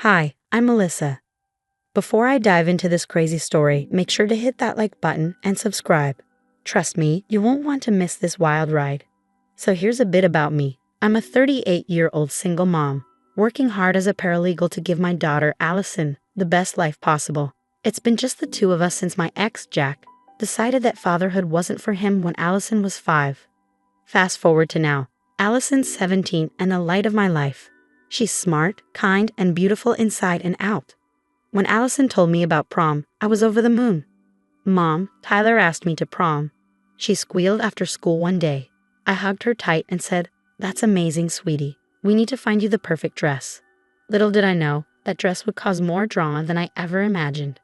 Hi, I'm Melissa. Before I dive into this crazy story, make sure to hit that like button and subscribe. Trust me, you won't want to miss this wild ride. So here's a bit about me. I'm a 38-year-old single mom, working hard as a paralegal to give my daughter, Allison, the best life possible. It's been just the two of us since my ex, Jack, decided that fatherhood wasn't for him when Allison was 5. Fast forward to now. Allison's 17 and the light of my life. She's smart, kind, and beautiful inside and out. When Allison told me about prom, I was over the moon. Mom, Tyler asked me to prom. She squealed after school one day. I hugged her tight and said, "That's amazing, sweetie. We need to find you the perfect dress." Little did I know, that dress would cause more drama than I ever imagined.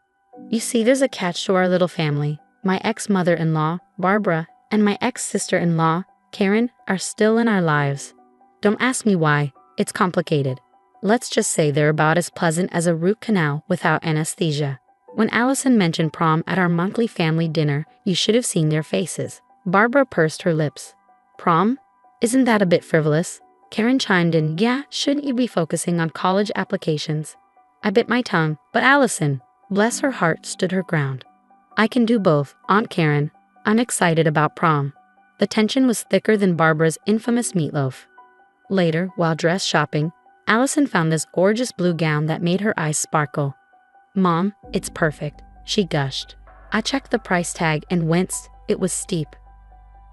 You see, there's a catch to our little family. My ex-mother-in-law, Barbara, and my ex-sister-in-law, Karen, are still in our lives. Don't ask me why. It's complicated. Let's just say they're about as pleasant as a root canal without anesthesia. When Allison mentioned prom at our monthly family dinner, you should have seen their faces. Barbara pursed her lips. "Prom? Isn't that a bit frivolous?" Karen chimed in, "Yeah, shouldn't you be focusing on college applications?" I bit my tongue, but Allison, bless her heart, stood her ground. "I can do both, Aunt Karen. I'm excited about prom." The tension was thicker than Barbara's infamous meatloaf. Later, while dress shopping, Allison found this gorgeous blue gown that made her eyes sparkle. "Mom, it's perfect," she gushed. I checked the price tag and winced. It was steep.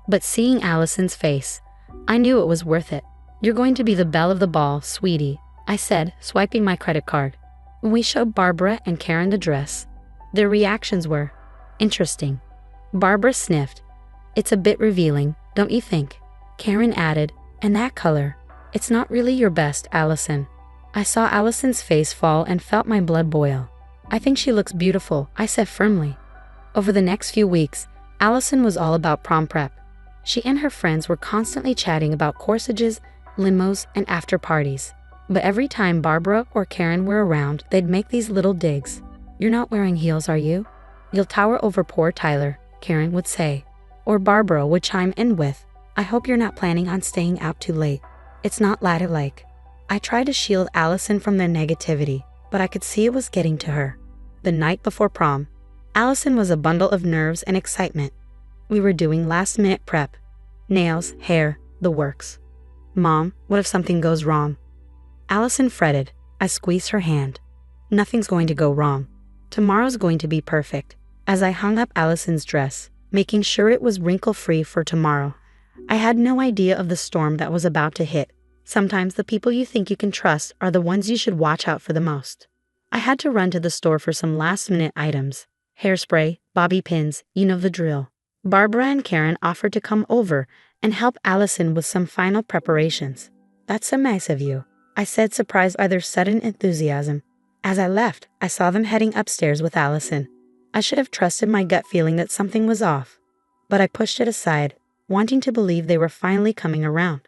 But seeing Allison's face, I knew it was worth it. "You're going to be the belle of the ball, sweetie," I said, swiping my credit card. When we showed Barbara and Karen the dress, their reactions were interesting. Barbara sniffed. "It's a bit revealing, don't you think?" Karen added, "And that color. It's not really your best, Allison." I saw Allison's face fall and felt my blood boil. "I think she looks beautiful," I said firmly. Over the next few weeks, Allison was all about prom prep. She and her friends were constantly chatting about corsages, limos, and after parties. But every time Barbara or Karen were around, they'd make these little digs. "You're not wearing heels, are you? You'll tower over poor Tyler," Karen would say. Or Barbara would chime in with, "I hope you're not planning on staying out too late. It's not ladylike." I tried to shield Allison from their negativity, but I could see it was getting to her. The night before prom, Allison was a bundle of nerves and excitement. We were doing last-minute prep. Nails, hair, the works. "Mom, what if something goes wrong?" Allison fretted. I squeezed her hand. "Nothing's going to go wrong. Tomorrow's going to be perfect." As I hung up Allison's dress, making sure it was wrinkle-free for tomorrow, I had no idea of the storm that was about to hit. Sometimes the people you think you can trust are the ones you should watch out for the most. I had to run to the store for some last-minute items. Hairspray, bobby pins, you know the drill. Barbara and Karen offered to come over and help Allison with some final preparations. "That's so nice of you," I said, surprised by their sudden enthusiasm. As I left, I saw them heading upstairs with Allison. I should have trusted my gut feeling that something was off, but I pushed it aside, wanting to believe they were finally coming around.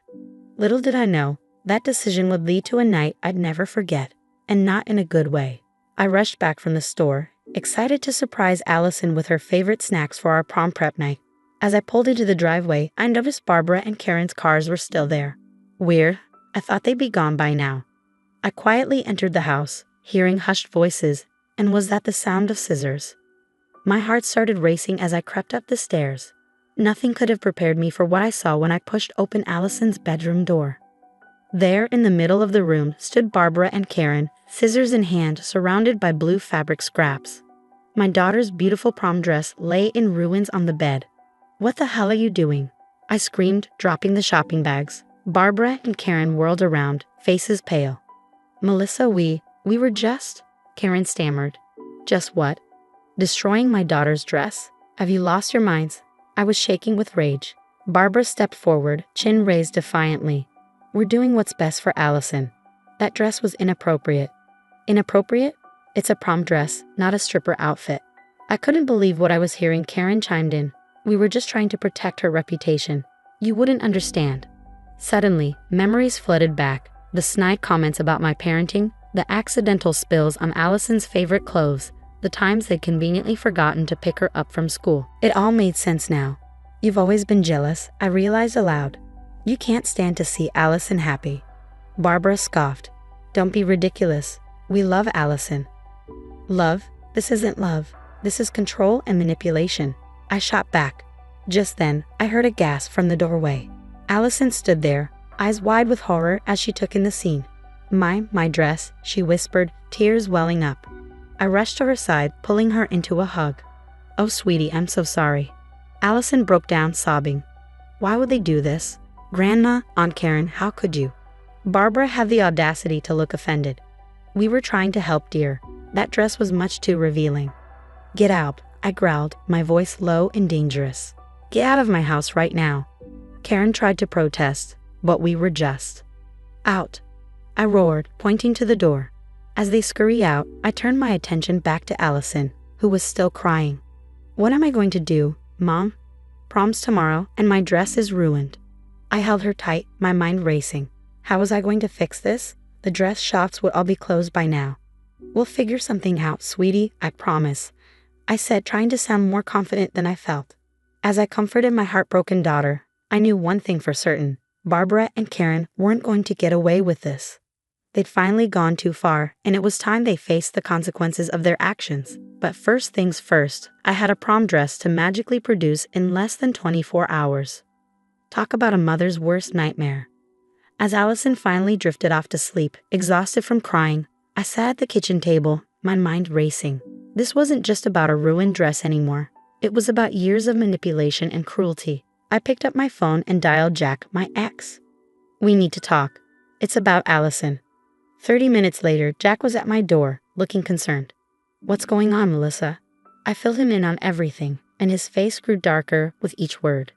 Little did I know, that decision would lead to a night I'd never forget, and not in a good way. I rushed back from the store, excited to surprise Allison with her favorite snacks for our prom prep night. As I pulled into the driveway, I noticed Barbara and Karen's cars were still there. Weird, I thought they'd be gone by now. I quietly entered the house, hearing hushed voices, and was that the sound of scissors? My heart started racing as I crept up the stairs. Nothing could have prepared me for what I saw when I pushed open Allison's bedroom door. There, in the middle of the room, stood Barbara and Karen, scissors in hand, surrounded by blue fabric scraps. My daughter's beautiful prom dress lay in ruins on the bed. "What the hell are you doing?" I screamed, dropping the shopping bags. Barbara and Karen whirled around, faces pale. "Melissa, we were just..." Karen stammered. "Just what?" "Destroying my daughter's dress? Have you lost your minds?" I was shaking with rage. Barbara stepped forward, chin raised defiantly. "We're doing what's best for Allison. That dress was inappropriate." "Inappropriate? It's a prom dress, not a stripper outfit." I couldn't believe what I was hearing. Karen chimed in. "We were just trying to protect her reputation. You wouldn't understand." Suddenly, memories flooded back. The snide comments about my parenting, the accidental spills on Allison's favorite clothes, the times they'd conveniently forgotten to pick her up from school. It all made sense now. "You've always been jealous," I realized aloud. "You can't stand to see Allison happy." Barbara scoffed. "Don't be ridiculous. We love Allison. Love? This isn't love. This is control and manipulation. I shot back. Just then, I heard a gasp from the doorway. Allison stood there, eyes wide with horror as she took in the scene. My dress, she whispered, tears welling up. I rushed to her side, pulling her into a hug. Oh, sweetie, I'm so sorry. Allison broke down, sobbing. Why would they do this? Grandma, Aunt Karen, how could you? Barbara had the audacity to look offended. We were trying to help, dear. That dress was much too revealing. Get out, I growled, my voice low and dangerous. Get out of my house right now. Karen tried to protest, but we were just. Out, I roared, pointing to the door. As they scurried out, I turned my attention back to Allison, who was still crying. What am I going to do, Mom? Prom's tomorrow, and my dress is ruined. I held her tight, my mind racing. How was I going to fix this? The dress shops would all be closed by now. We'll figure something out, sweetie, I promise, I said, trying to sound more confident than I felt. As I comforted my heartbroken daughter, I knew one thing for certain. Barbara and Karen weren't going to get away with this. They'd finally gone too far, and it was time they faced the consequences of their actions. But first things first, I had a prom dress to magically produce in less than 24 hours. Talk about a mother's worst nightmare. As Allison finally drifted off to sleep, exhausted from crying, I sat at the kitchen table, my mind racing. This wasn't just about a ruined dress anymore. It was about years of manipulation and cruelty. I picked up my phone and dialed Jack, my ex. We need to talk. It's about Allison. 30 minutes later, Jack was at my door, looking concerned. What's going on, Melissa? I filled him in on everything, and his face grew darker with each word.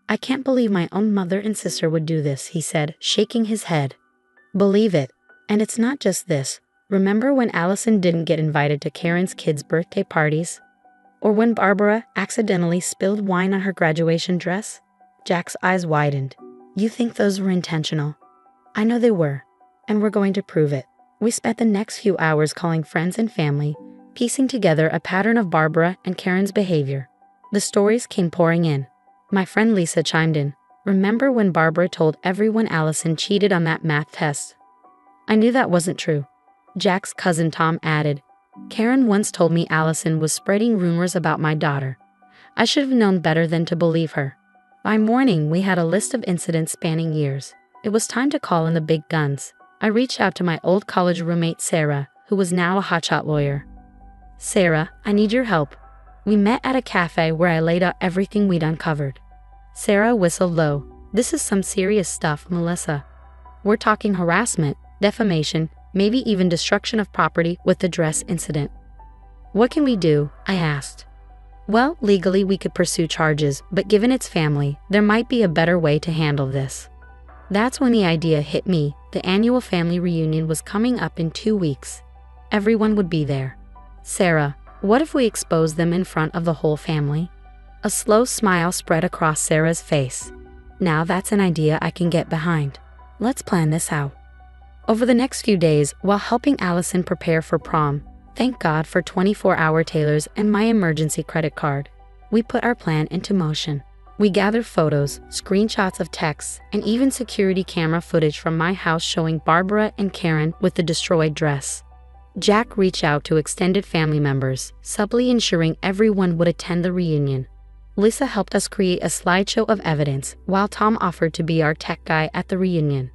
I can't believe my own mother and sister would do this, he said, shaking his head. Believe it. And it's not just this. Remember when Allison didn't get invited to Karen's kids' birthday parties? Or when Barbara accidentally spilled wine on her graduation dress? Jack's eyes widened. You think those were intentional? I know they were. And we're going to prove it. We spent the next few hours calling friends and family, piecing together a pattern of Barbara and Karen's behavior. The stories came pouring in. My friend Lisa chimed in. Remember when Barbara told everyone Allison cheated on that math test? I knew that wasn't true. Jack's cousin Tom added. Karen once told me Allison was spreading rumors about my daughter. I should have known better than to believe her. By morning, we had a list of incidents spanning years. It was time to call in the big guns. I reached out to my old college roommate Sarah, who was now a hotshot lawyer. Sarah, I need your help. We met at a cafe where I laid out everything we'd uncovered. Sarah whistled low. This is some serious stuff, Melissa. We're talking harassment, defamation, maybe even destruction of property with the dress incident. What can we do? I asked. Well, legally we could pursue charges, but given its family, there might be a better way to handle this. That's when the idea hit me. The annual family reunion was coming up in 2 weeks. Everyone would be there. Sarah, what if we expose them in front of the whole family? A slow smile spread across Sarah's face. Now that's an idea I can get behind. Let's plan this out. Over the next few days, while helping Allison prepare for prom, thank God for 24-hour tailors and my emergency credit card, we put our plan into motion. We gathered photos, screenshots of texts, and even security camera footage from my house showing Barbara and Karen with the destroyed dress. Jack reached out to extended family members, subtly ensuring everyone would attend the reunion. Lisa helped us create a slideshow of evidence, while Tom offered to be our tech guy at the reunion.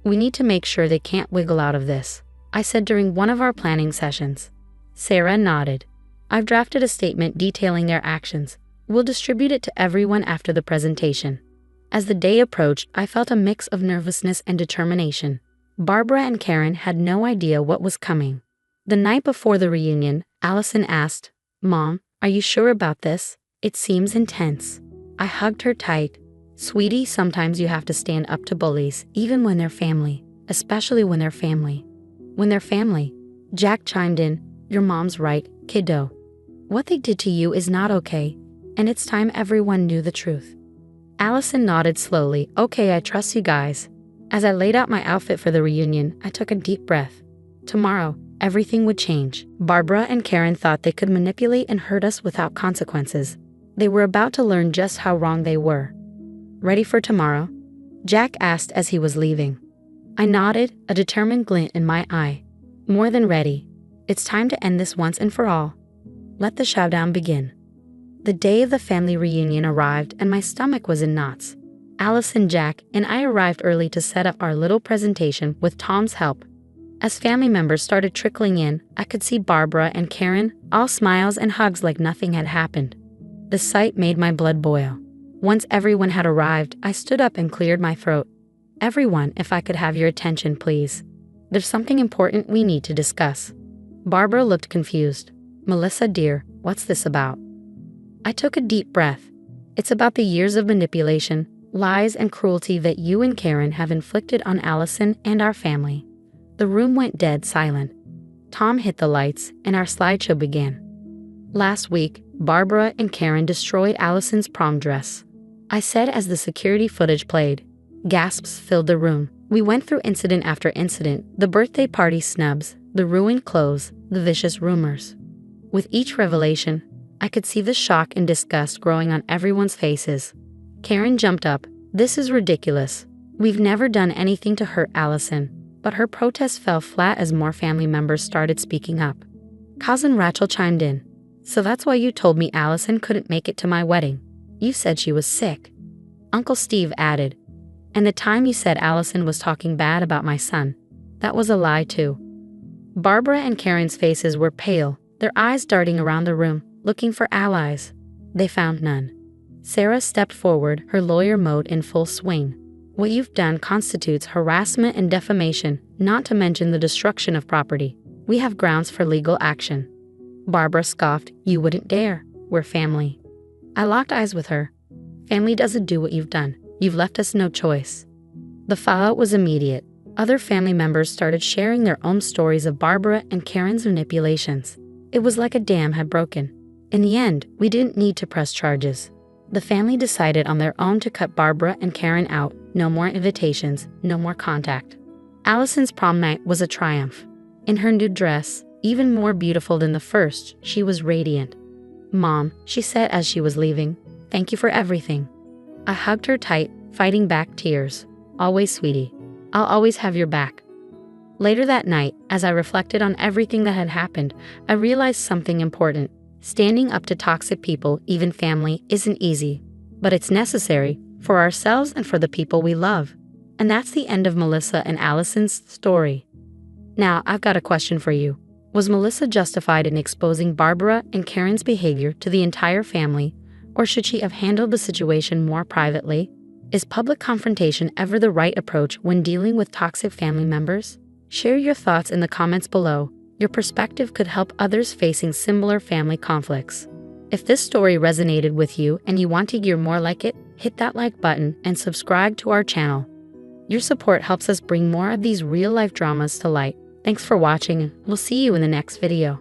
We need to make sure they can't wiggle out of this, I said during one of our planning sessions. Sarah nodded. I've drafted a statement detailing their actions. We'll distribute it to everyone after the presentation. As the day approached, I felt a mix of nervousness and determination. Barbara and Karen had no idea what was coming. The night before the reunion, Allison asked, Mom, are you sure about this? It seems intense. I hugged her tight. Sweetie, sometimes you have to stand up to bullies, even when they're family, especially when they're family. When they're family. Jack chimed in, your mom's right, kiddo. What they did to you is not okay. And it's time everyone knew the truth. Allison nodded slowly. Okay, I trust you guys. As I laid out my outfit for the reunion, I took a deep breath. Tomorrow, everything would change. Barbara and Karen thought they could manipulate and hurt us without consequences. They were about to learn just how wrong they were. Ready for tomorrow? Jack asked as he was leaving. I nodded, a determined glint in my eye. More than ready. It's time to end this once and for all. Let the showdown begin. The day of the family reunion arrived and my stomach was in knots. Allison, Jack, and I arrived early to set up our little presentation with Tom's help. As family members started trickling in, I could see Barbara and Karen, all smiles and hugs like nothing had happened. The sight made my blood boil. Once everyone had arrived, I stood up and cleared my throat. Everyone, if I could have your attention, please. There's something important we need to discuss. Barbara looked confused. Melissa, dear, what's this about? I took a deep breath. It's about the years of manipulation, lies, and cruelty that you and Karen have inflicted on Allison and our family. The room went dead silent. Tom hit the lights, and our slideshow began. Last week, Barbara and Karen destroyed Allison's prom dress. I said as the security footage played. Gasps filled the room. We went through incident after incident, the birthday party snubs, the ruined clothes, the vicious rumors. With each revelation, I could see the shock and disgust growing on everyone's faces. Karen jumped up. This is ridiculous. We've never done anything to hurt Allison. But her protest fell flat as more family members started speaking up. Cousin Rachel chimed in. So that's why you told me Allison couldn't make it to my wedding. You said she was sick. Uncle Steve added. And the time you said Allison was talking bad about my son. That was a lie too. Barbara and Karen's faces were pale, their eyes darting around the room, looking for allies. They found none. Sarah stepped forward, her lawyer mode in full swing. What you've done constitutes harassment and defamation, not to mention the destruction of property. We have grounds for legal action. Barbara scoffed. You wouldn't dare. We're family. I locked eyes with her. Family doesn't do what you've done. You've left us no choice. The fallout was immediate. Other family members started sharing their own stories of Barbara and Karen's manipulations. It was like a dam had broken. In the end, we didn't need to press charges. The family decided on their own to cut Barbara and Karen out. No more invitations, no more contact. Allison's prom night was a triumph. In her new dress, even more beautiful than the first, she was radiant. Mom, she said as she was leaving, thank you for everything. I hugged her tight, fighting back tears. Always, sweetie. I'll always have your back. Later that night, as I reflected on everything that had happened, I realized something important. Standing up to toxic people, even family, isn't easy. But it's necessary, for ourselves and for the people we love. And that's the end of Melissa and Allison's story. Now, I've got a question for you. Was Melissa justified in exposing Barbara and Karen's behavior to the entire family, or should she have handled the situation more privately? Is public confrontation ever the right approach when dealing with toxic family members? Share your thoughts in the comments below. Your perspective could help others facing similar family conflicts. If this story resonated with you and you want to hear more like it, hit that like button and subscribe to our channel. Your support helps us bring more of these real-life dramas to light. Thanks for watching. We'll see you in the next video.